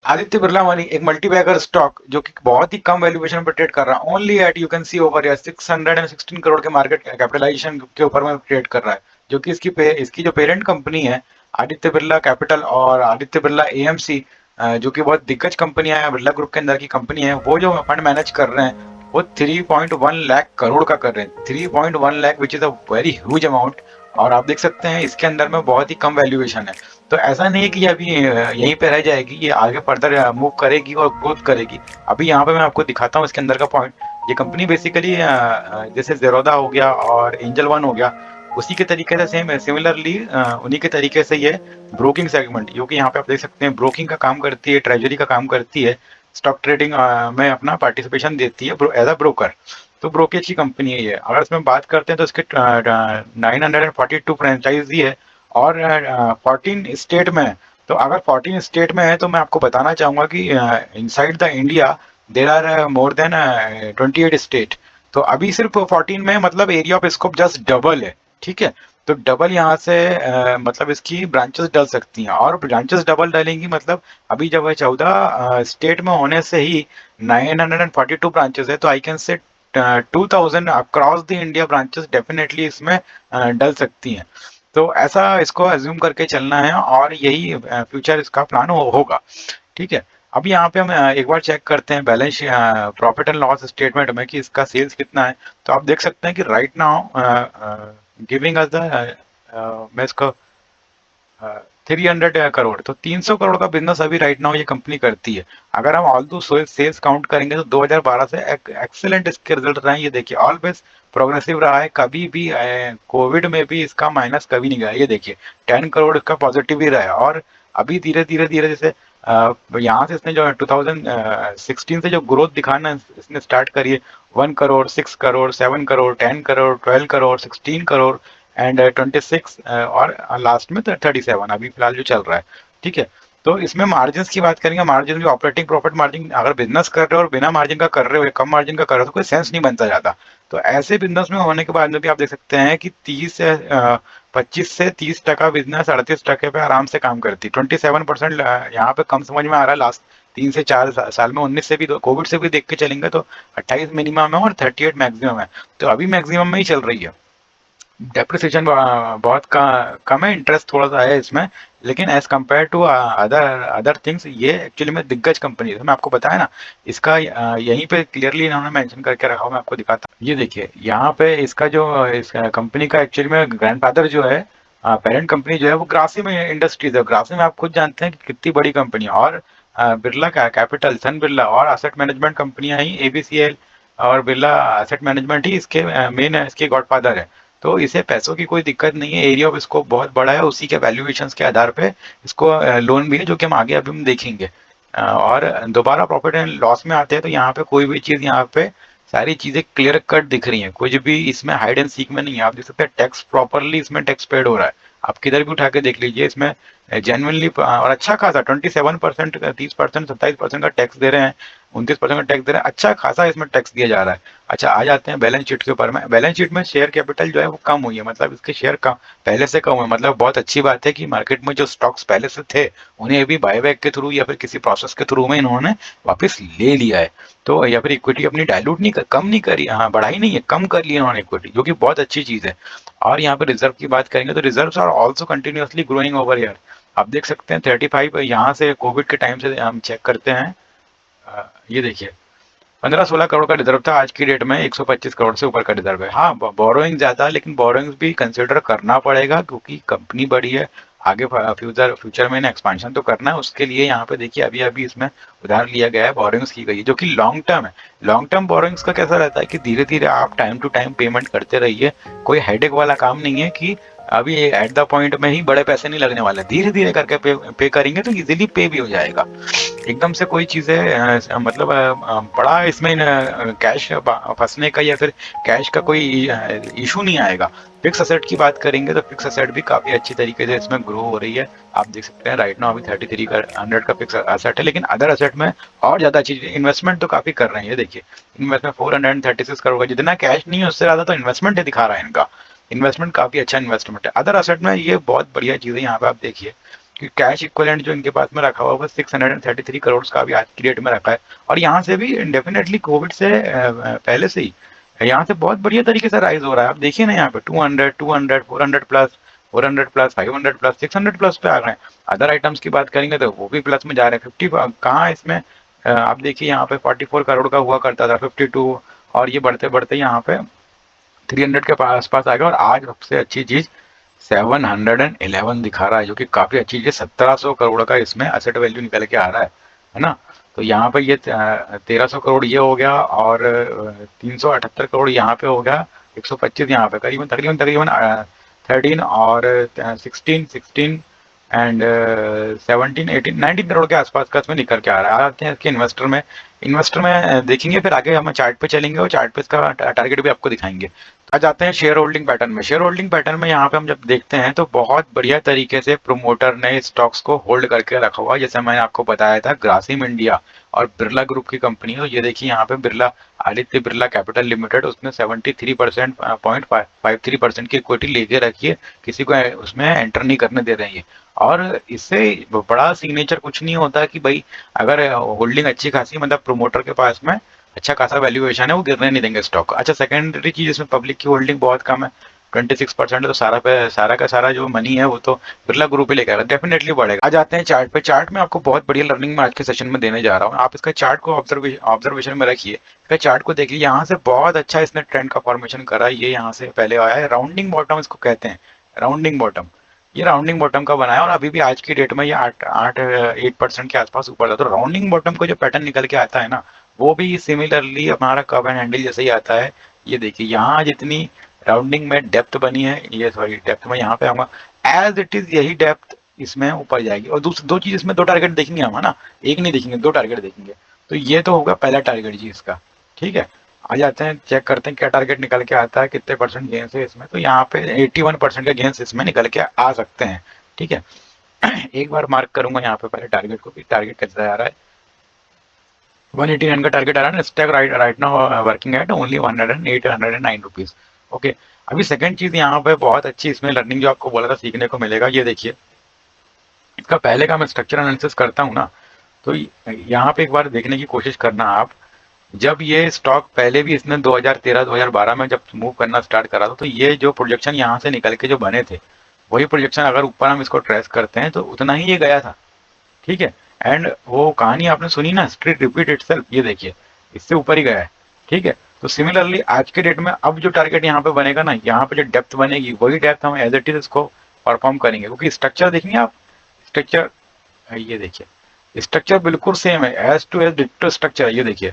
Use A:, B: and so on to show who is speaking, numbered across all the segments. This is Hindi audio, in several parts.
A: आदित्य बिरला मनी एक मल्टीबैगर स्टॉक जो कि बहुत ही कम वैल्यूएशन पर ट्रेड कर रहा है, only at you can see over 616 crore के मार्केट कैपिटलाइजेशन के ऊपर में ट्रेड कर रहा है। जो कि इसकी जो पेरेंट कंपनी है आदित्य बिरला कैपिटल और आदित्य बिरला एएमसी, जो कि बहुत दिग्गज कंपनियां हैं, बिरला ग्रुप के अंदर की कंपनी है, वो जो फंड मैनेज कर रहे हैं वो 3.1 लाख करोड़ का कर रहे हैं। 3.1 lakh which is a very huge amount. और आप देख सकते हैं इसके अंदर में बहुत ही कम वैल्यूएशन है। तो ऐसा नहीं है कि ये अभी यहीं पे रह जाएगी, ये आगे फर्दर मूव करेगी और ग्रोथ करेगी। अभी यहाँ पे मैं आपको दिखाता हूँ इसके अंदर का पॉइंट। ये कंपनी बेसिकली जैसे जेरोदा हो गया और एंजल वन हो गया, उसी के तरीके से सेम सिमिलरली उन्हीं के तरीके से ये ब्रोकिंग सेगमेंट, जो कि यहाँ पे आप देख सकते हैं ब्रोकिंग का काम करती है, ट्रेजरी का काम करती है, स्टॉक ट्रेडिंग में अपना पार्टिसिपेशन देती है एज अ ब्रोकर। तो ब्रोकेज की कंपनी है ये। अगर इसमें बात करते हैं तो इसके 942 फ्रेंचाइजी है और 14 स्टेट में है। तो अगर 14 स्टेट में है तो मैं आपको बताना चाहूंगा कि inside the India there are more than 28 state. तो अभी सिर्फ 14 में है, मतलब area of scope just double है। ठीक है। तो डबल यहाँ से मतलब इसकी ब्रांचेस डल सकती हैं, और ब्रांचेस डबल डलेंगी मतलब अभी जब 14 स्टेट में होने से ही 942 ब्रांचेस है, तो I can say 2000 across the India branches definitely इसमें डल सकती हैं। तो ऐसा इसको अज्यूम करके चलना है और यही फ्यूचर इसका प्लान होगा। ठीक है। अब यहाँ पे हम एक बार चेक करते हैं balance profit and loss statement में कि इसका सेल्स कितना है। तो आप देख सकते हैं कि right now giving us the मैं इसको 300 करोड़, तो 300 करोड़ का बिजनेस अभी राइट नाउ ये कंपनी करती है। अगर हम ऑल दो सेल्स काउंट करेंगे तो 2012 से एक्सेलेंट इसके रिजल्ट रहे हैं। ये देखिए ऑलवेज प्रोग्रेसिव रहा है, कभी भी कोविड में भी इसका माइनस कभी नहीं गया। ये देखिए 10 करोड़ इसका पॉजिटिव ही रहा है। और अभी धीरे धीरे धीरे जैसे यहाँ से इसने जो 2016 से जो ग्रोथ दिखाना इसने स्टार्ट करी है, 1 करोड़, 6 करोड़, 7 करोड़, 10 करोड़, 12 करोड़, 16 करोड़ एंड 26 और लास्ट में 37 अभी फिलहाल जो चल रहा है। ठीक है। तो इसमें मार्जिन की बात करेंगे, मार्जिन भी ऑपरेटिंग प्रॉफिट मार्जिन अगर बिजनेस कर रहे हो और बिना मार्जिन का कर रहे हो, कम मार्जिन का कर रहे हो, तो कोई सेंस नहीं बनता जाता। तो ऐसे बिजनेस में होने के बाद में भी आप देख सकते हैं कि 25 से 30% बिजनेस 38% पे आराम से काम करती है। 27% यहाँ पे कम समझ में आ रहा है लास्ट 3 से 4 साल में। 19 से भी कोविड से भी देख के चलेंगे तो 28 मिनिमम है और 38 मैक्सिमम है। तो अभी मैक्सिमम में ही चल रही है। डेप्रिसिएशन बहुत कम है, इंटरेस्ट थोड़ा सा है इसमें, लेकिन as compare to other other things ये एक्चुअली में दिग्गज कंपनी है। मैं आपको बताया ना, इसका यहीं पे क्लियरली इन्होंने मेंशन करके रखा हूँ, मैं आपको दिखाता हूँ। ये देखिए यहाँ पे इसका जो इस कंपनी का एक्चुअली में ग्रैंडफादर जो है, पेरेंट कंपनी जो है वो ग्रासिम इंडस्ट्रीज है। ग्रासिम आप खुद जानते हैं कि कितनी बड़ी कंपनी है। और बिरला कैपिटल, सन बिरला और असेट मैनेजमेंट कंपनियां ही एबीसीएल और बिरला असेट मैनेजमेंट ही इसके मेन इसके गॉडफादर है। तो इसे पैसों की कोई दिक्कत नहीं है, एरिया ऑफ स्कोप बहुत बड़ा है, उसी के वैल्यूएशन के आधार पे इसको लोन भी है, जो कि हम आगे अभी हम देखेंगे। और दोबारा प्रॉफिट एंड लॉस में आते हैं तो यहाँ पे कोई भी चीज यहाँ पे सारी चीजें क्लियर कट दिख रही हैं, कुछ भी इसमें हाइड एंड सीक में नहीं है। आप देख सकते हैं टैक्स प्रॉपरली इसमें टैक्स पेड हो रहा है। आप किधर भी उठा के देख लीजिए, इसमें जेनुअनली और अच्छा खासा 27%, 30%, 27% का टैक्स दे रहे हैं, 29% का टैक्स दे रहे हैं, अच्छा खासा इसमें टैक्स दिया जा रहा है। अच्छा, आ जाते हैं बैलेंस शीट के ऊपर में। बैलेंस शीट में शेयर कैपिटल जो है वो कम हुई है, मतलब इसके शेयर कम पहले से कम हुए, मतलब बहुत अच्छी बात है कि मार्केट में जो स्टॉक्स पहले से थे उन्हें अभी बायबैक के थ्रू या फिर किसी प्रोसेस के थ्रू में इन्होंने वापस ले लिया है। तो या फिर इक्विटी अपनी डायलूट नहीं कर, कम नहीं करी, हाँ बढ़ाई नहीं है, कम कर लिया इन्होंने इक्विटी, जो कि बहुत अच्छी चीज है। और यहाँ पे रिजर्व की बात करेंगे तो reserve are also continuously growing over year. आप देख सकते हैं 35 यहाँ से कोविड के टाइम से हम चेक करते हैं। ये देखिए 15-16 करोड़ का रिजर्व था, आज की डेट में 125 करोड़ से ऊपर का रिजर्व है। हाँ बोरोइंग ज्यादा है, लेकिन बोरोइंग भी कंसिडर करना पड़ेगा क्योंकि कंपनी बड़ी है, आगे फ्यूचर फ्यूचर में एक्सपांशन तो करना है। उसके लिए यहाँ पे देखिए अभी अभी इसमें उधार लिया गया है, बोरोइंग्स की गई है, जो कि लॉन्ग टर्म है। लॉन्ग टर्म बोरोइंग्स का कैसा रहता है कि धीरे धीरे आप टाइम टू टाइम पेमेंट करते रहिए, कोई हेडेक वाला काम नहीं है कि अभी एट द पॉइंट में ही बड़े पैसे नहीं लगने वाले। धीरे धीरे करके पे करेंगे तो इजीली पे भी हो जाएगा। एकदम से कोई चीजें मतलब बड़ा इसमें कैश फंसने का या फिर कैश का कोई इशू नहीं आएगा। फिक्स असेट की बात करेंगे तो फिक्स असेट भी काफी अच्छी तरीके से इसमें ग्रो हो रही है। आप देख सकते हैं राइट नाउ अभी 33 का 100 का फिक्स असेट है, लेकिन अदर असेट में और ज्यादा चीजें इन्वेस्टमेंट तो काफी कर रहे हैं। ये देखिए इन्वेस्टमेंट 436 करोड़ का, जितना कैश नहीं है उससे ज्यादा तो इन्वेस्टमेंट ही दिखा रहा है इनका। इन्वेस्टमेंट काफी अच्छा इन्वेस्टमेंट है। अदर असेट में ये बहुत बढ़िया चीज है, यहाँ पे आप देखिए कि कैश इक्विवेलेंट जो इनके पास में रखा हुआ है वो 633 करोड़ का भी आज की डेट में रखा है। और यहाँ से भी डेफिनेटली कोविड से पहले से ही यहाँ से बहुत बढ़िया तरीके से राइज हो रहा है। आप देखिए ना यहाँ पे 200, 200, 400 प्लस, 400 प्लस, 500 प्लस, 600 प्लस पे आ गए हैं। अदर आइटम्स की बात करेंगे तो वो भी प्लस में जा रहे हैं। 50 कहाँ इसमें आप देखिए यहाँ पे 44 करोड़ का हुआ करता था, 52, और ये बढ़ते बढ़ते यहाँ पे 300 के आसपास आ गया। और आज सबसे अच्छी चीज 711 दिखा रहा है, जो कि काफी अच्छी चीज है। 1700 करोड़ का इसमें एसेट वैल्यू निकल के आ रहा है ना। तो यहाँ पे ये 1300 करोड़ ये हो गया, और 378 करोड़ यहाँ पे हो गया, 125 यहाँ पे, करीबन तकरीबन तकरीबन 13 और 16 एंड 17, 18, 19 करोड़ के आसपास का इसमें निकल के आ रहा है। आते हैं इसके इन्वेस्टर में देखेंगे, फिर आगे हम चार्ट पे चलेंगे और चार्ट पे इसका टारगेट भी आपको दिखाएंगे। आ जाते हैं शेयर होल्डिंग पैटर्न में। शेयर होल्डिंग पैटर्न में यहाँ पे हम जब देखते हैं तो बहुत बढ़िया तरीके से प्रोमोटर ने स्टॉक्स को होल्ड करके रखा हुआ है। जैसे मैंने आपको बताया था, ग्रासिम इंडिया और बिरला ग्रुप की कंपनी है। ये देखिए यहाँ पे बिरला, आदित्य बिरला कैपिटल लिमिटेड, उसने 73% 0.53% की इक्विटी लेके रखी है, किसी को उसमें एंटर नहीं करने दे रही है। और इससे बड़ा सिग्नेचर कुछ नहीं होता कि भाई अगर होल्डिंग अच्छी खासी, मतलब प्रोमोटर के पास में अच्छा खासा वैल्यूएशन है, वो गिरने नहीं देंगे स्टॉक। अच्छा, सेकेंडरी चीज, इसमें पब्लिक की होल्डिंग बहुत कम है, 26%। तो सारा का सारा जो मनी है वो तो बिरला ग्रुप ही लेकर डेफिनेटली बढ़ेगा। आ जाते हैं चार्ट पे। चार्ट में आपको बहुत बढ़िया लर्निंग में आज के सेशन में देने जा रहा हूँ। आप इसका चार्ट को ऑब्जर्वेशन में रखिए, इसका चार्ट को देखिए। यहाँ से बहुत अच्छा इसने ट्रेंड का फॉर्मेशन करा। ये यहाँ से पहले आया है, राउंडिंग बॉटम इसको कहते हैं, राउंडिंग बॉटम। ये राउंडिंग बॉटम का बनाया, और अभी भी आज की डेट में ये 8% के आसपास ऊपर था। तो राउंडिंग बॉटम का जो पैटर्न निकल के आता है ना, वो भी सिमिलरली हमारा कर्व एंड हैंडल जैसे ही आता है। ये देखिए यहाँ जितनी राउंडिंग में डेप्थ बनी है, ये सॉरी डेप्थ में यहाँ पे आऊंगा, एज इट इज यही डेप्थ इसमें ऊपर जाएगी। और दो चीज इसमें, दो टारगेट देखेंगे हम, है ना, एक नहीं देखेंगे, दो टारगेट देखेंगे। तो ये तो होगा पहला टारगेट जी इसका। ठीक है, आ जाते हैं, चेक करते हैं क्या टारगेट निकल के आता है, कितने परसेंट गेंस है इसमें। तो यहाँ पे 81% का गेंस इसमें निकल के आ सकते हैं। ठीक है, एक बार मार्क करूंगा यहाँ पे पहले टारगेट को भी, टारगेट कैसे आ रहा है। 189 का टारगेट आ रहा है ना। Stock right now working at only 109 rupees. Okay, अभी सेकंड चीज यहाँ पे बहुत अच्छी इसमें लर्निंग जो आपको बोला था सीखने को मिलेगा, ये देखिए इसका पहले का मैं स्ट्रक्चर एनालिसिस करता हूँ ना, तो यहाँ पे एक बार देखने की कोशिश करना आप। जब ये स्टॉक पहले भी इसने 2013-2012 में जब मूव करना स्टार्ट करा था, तो ये जो प्रोजेक्शन यहाँ से निकल के जो बने थे, वही प्रोजेक्शन अगर ऊपर हम इसको ट्रेस करते हैं तो उतना ही ये गया था। ठीक है, एंड वो कहानी आपने सुनी ना, स्ट्रीट रिपीट इटसेल्फ, ये देखिए इससे ऊपर ही गया है। ठीक है, तो सिमिलरली आज के डेट में अब जो टारगेट यहाँ पे बनेगा ना, यहाँ पे जो डेप्थ बनेगी, वही डेप्थ हम एज इट इज इसको परफॉर्म करेंगे। क्योंकि स्ट्रक्चर देखेंगे आप, स्ट्रक्चर ये देखिए, स्ट्रक्चर बिल्कुल सेम है, as to as digital structure है। ये देखिए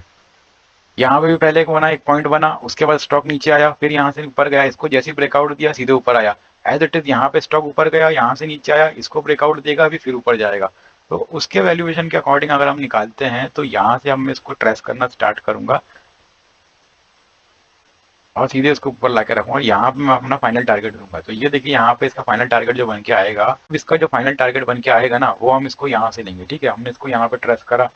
A: यहाँ पे भी पहले एक बना, एक पॉइंट बना, उसके बाद स्टॉक नीचे आया, फिर यहाँ से ऊपर गया, इसको जैसे ब्रेकआउट दिया सीधे ऊपर आया। एज इट इज यहाँ पे स्टॉक ऊपर गया, यहाँ से नीचे आया, इसको ब्रेकआउट देगा, अभी फिर ऊपर जाएगा। तो उसके वैल्यूएशन के अकॉर्डिंग अगर हम निकालते हैं, तो यहाँ से हम इसको ट्रेस करना स्टार्ट करूंगा और सीधे इसको ऊपर ला के रखूंगा। यहाँ पे मैं अपना फाइनल टारगेट दूंगा। तो ये देखिए यहाँ पे इसका फाइनल टारगेट जो बन के आएगा, इसका जो फाइनल टारगेट बन के आएगा ना, वो हम इसको यहाँ से लेंगे। ठीक है, हमने इसको यहाँ पे ट्रेस करा,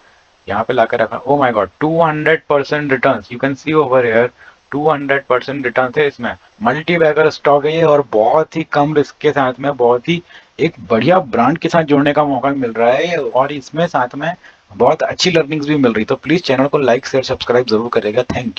A: यहाँ पे लाकर रखा। Oh my God, 200% return, you can see over here, 200% return है इसमें। मल्टी बैगर स्टॉक है ये, और बहुत ही कम रिस्क के साथ में बहुत ही एक बढ़िया ब्रांड के साथ जुड़ने का मौका मिल रहा है, और इसमें साथ में बहुत अच्छी लर्निंग्स भी मिल रही। तो प्लीज चैनल को लाइक शेयर सब्सक्राइब जरूर करेगा। Thank you.